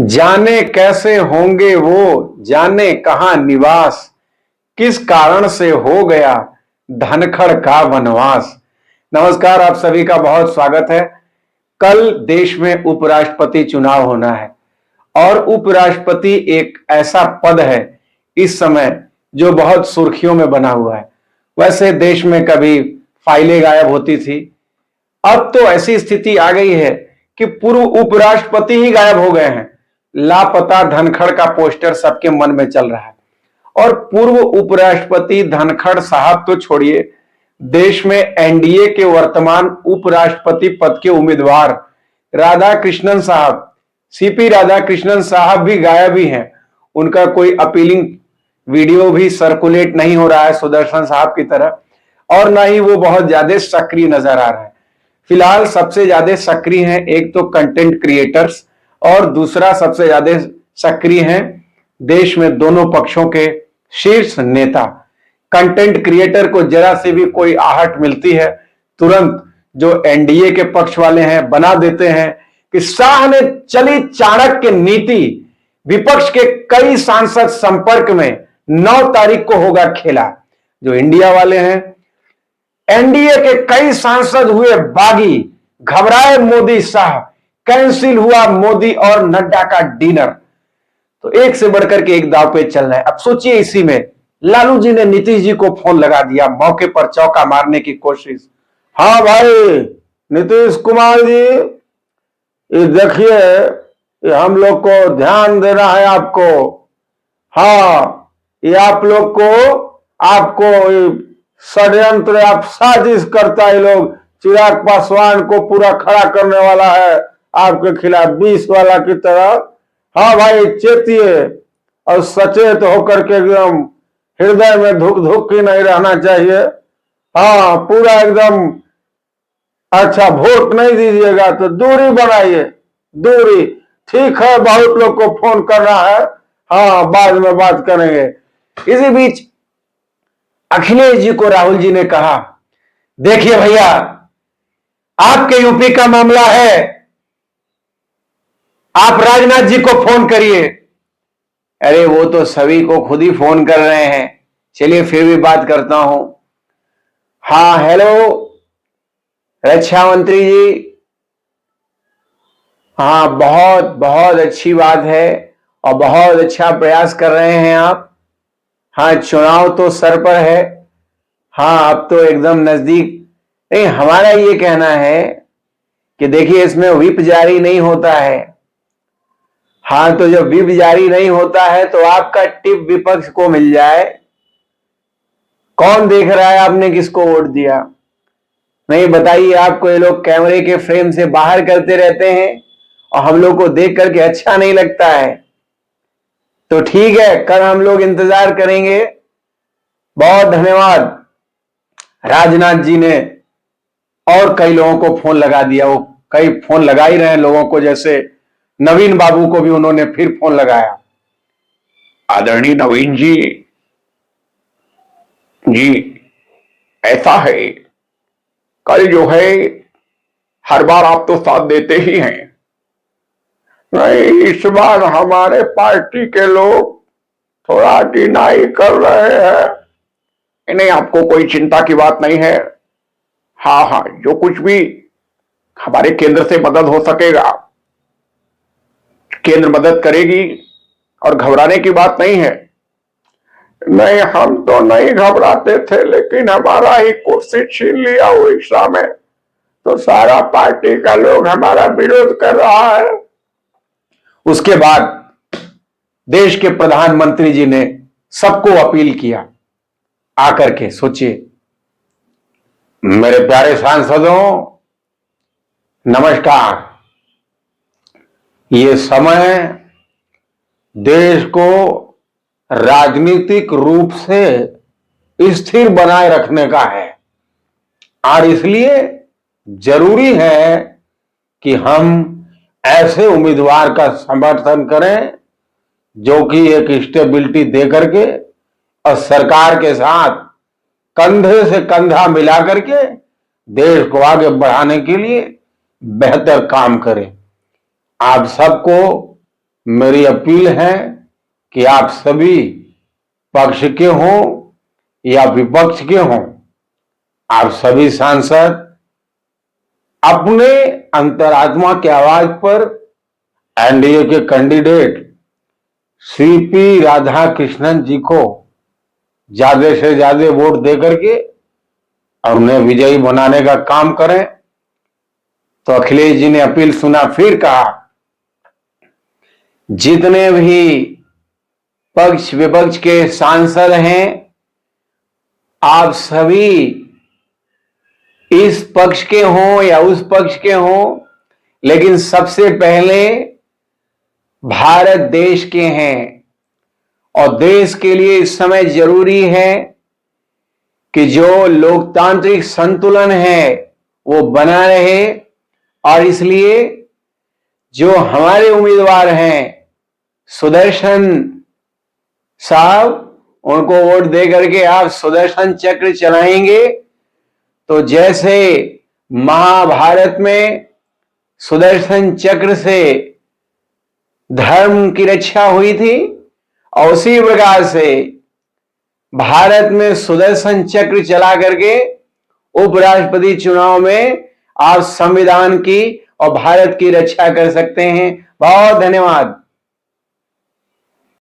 जाने कैसे होंगे वो, जाने कहां निवास, किस कारण से हो गया धनखड़ का वनवास। नमस्कार, आप सभी का बहुत स्वागत है। कल देश में उपराष्ट्रपति चुनाव होना है और उपराष्ट्रपति एक ऐसा पद है इस समय जो बहुत सुर्खियों में बना हुआ है। वैसे देश में कभी फाइलें गायब होती थी, अब तो ऐसी स्थिति आ गई है कि पूर्व उपराष्ट्रपति ही गायब हो गए हैं। लापता धनखड़ का पोस्टर सबके मन में चल रहा है और पूर्व उपराष्ट्रपति धनखड़ साहब तो छोड़िए, देश में एनडीए के वर्तमान उपराष्ट्रपति पद के उम्मीदवार राधाकृष्णन साहब, सीपी राधाकृष्णन साहब भी गायब ही हैं। उनका कोई अपीलिंग वीडियो भी सर्कुलेट नहीं हो रहा है सुदर्शन साहब की तरह, और ना ही वो बहुत ज्यादा सक्रिय नजर आ रहा है। फिलहाल सबसे ज्यादा सक्रिय हैं एक तो कंटेंट क्रिएटर्स और दूसरा सबसे ज्यादा सक्रिय हैं देश में दोनों पक्षों के शीर्ष नेता। कंटेंट क्रिएटर को जरा से भी कोई आहट मिलती है, तुरंत जो एनडीए के पक्ष वाले हैं बना देते हैं कि शाह ने चली चाणक्य नीति, विपक्ष के कई सांसद संपर्क में, 9 तारीख को होगा खेला। जो इंडिया वाले हैं, एनडीए के कई सांसद हुए बागी, घबराए मोदी शाह, कैंसिल हुआ मोदी और नड्डा का डिनर। तो एक से बढ़कर के एक दाव पे चल रहा है। अब सोचिए, इसी में लालू जी ने नीतीश जी को फोन लगा दिया, मौके पर चौका मारने की कोशिश। हाँ भाई नीतीश कुमार जी, ये देखिए, ये हम लोग को ध्यान देना है आपको। हाँ, ये आप लोग को, आपको षड्यंत्र, आप साजिश करता है लोग। चिराग पासवान को पूरा खड़ा करने वाला है आपके खिलाफ, 20 वाला की तरह। हाँ भाई, चेतिए और सचेत होकर के एकदम हृदय में धुक धुक ही नहीं रहना चाहिए। हाँ, पूरा एकदम अच्छा, वोट नहीं दीजिएगा तो दूरी बनाइए, दूरी। ठीक है, बहुत लोग को फोन कर रहा है, हाँ बाद में बात करेंगे। इसी बीच अखिलेश जी को राहुल जी ने कहा, देखिए भैया, आपके यूपी का मामला है, आप राजनाथ जी को फोन करिए। अरे वो तो सभी को खुद ही फोन कर रहे हैं, चलिए फिर भी बात करता हूं। हाँ हेलो रक्षा मंत्री जी। हाँ, बहुत बहुत अच्छी बात है और बहुत अच्छा प्रयास कर रहे हैं आप। हाँ, चुनाव तो सर पर है। हाँ, अब तो एकदम नजदीक। नहीं, हमारा ये कहना है कि देखिए, इसमें व्हिप जारी नहीं होता है। हाँ, तो जब व्हिप जारी नहीं होता है तो आपका टिप विपक्ष को मिल जाए। कौन देख रहा है आपने किसको वोट दिया? नहीं बताइए, आपको ये लोग कैमरे के फ्रेम से बाहर करते रहते हैं और हम लोग को देख करके अच्छा नहीं लगता है। तो ठीक है, कल हम लोग इंतजार करेंगे। बहुत धन्यवाद। राजनाथ जी ने और कई लोगों को फोन लगा दिया, वो कई फोन लगा ही रहे हैं लोगों को, जैसे नवीन बाबू को भी उन्होंने फिर फोन लगाया। आदरणीय नवीन जी, ऐसा है, कल जो है, हर बार आप तो साथ देते ही हैं। नहीं, इस बार हमारे पार्टी के लोग थोड़ा डिनाई कर रहे हैं। नहीं, आपको कोई चिंता की बात नहीं है। हाँ हाँ, जो कुछ भी हमारे केंद्र से मदद हो सकेगा, केंद्र मदद करेगी और घबराने की बात नहीं है। नहीं, हम तो नहीं घबराते थे, लेकिन हमारा ही कुर्सी छीन लिया उड़ीसा में, तो सारा पार्टी का लोग हमारा विरोध कर रहा है। उसके बाद देश के प्रधानमंत्री जी ने सबको अपील किया आकर के। सोचिए, मेरे प्यारे सांसदों, नमस्कार। ये समय देश को राजनीतिक रूप से स्थिर बनाए रखने का है और इसलिए जरूरी है कि हम ऐसे उम्मीदवार का समर्थन करें जो कि एक स्टेबिलिटी दे करके और सरकार के साथ कंधे से कंधा मिला करके देश को आगे बढ़ाने के लिए बेहतर काम करे। आप सबको मेरी अपील है कि आप सभी पक्ष के हों या विपक्ष के हों, आप सभी सांसद अपने अंतरात्मा की आवाज पर एनडीए के कैंडिडेट सीपी राधाकृष्णन जी को ज्यादा से ज्यादा वोट देकर के और उन्हें विजयी बनाने का काम करें। तो अखिलेश जी ने अपील सुना, फिर कहा, जितने भी पक्ष विपक्ष के सांसद हैं, आप सभी इस पक्ष के हों या उस पक्ष के हों, लेकिन सबसे पहले भारत देश के हैं और देश के लिए इस समय जरूरी है कि जो लोकतांत्रिक संतुलन है वो बना रहे। और इसलिए जो हमारे उम्मीदवार हैं सुदर्शन साहब, उनको वोट दे करके आप सुदर्शन चक्र चलाएंगे तो जैसे महाभारत में सुदर्शन चक्र से धर्म की रक्षा हुई थी, और उसी प्रकार से भारत में सुदर्शन चक्र चला करके उपराष्ट्रपति चुनाव में आप संविधान की और भारत की रक्षा कर सकते हैं। बहुत धन्यवाद।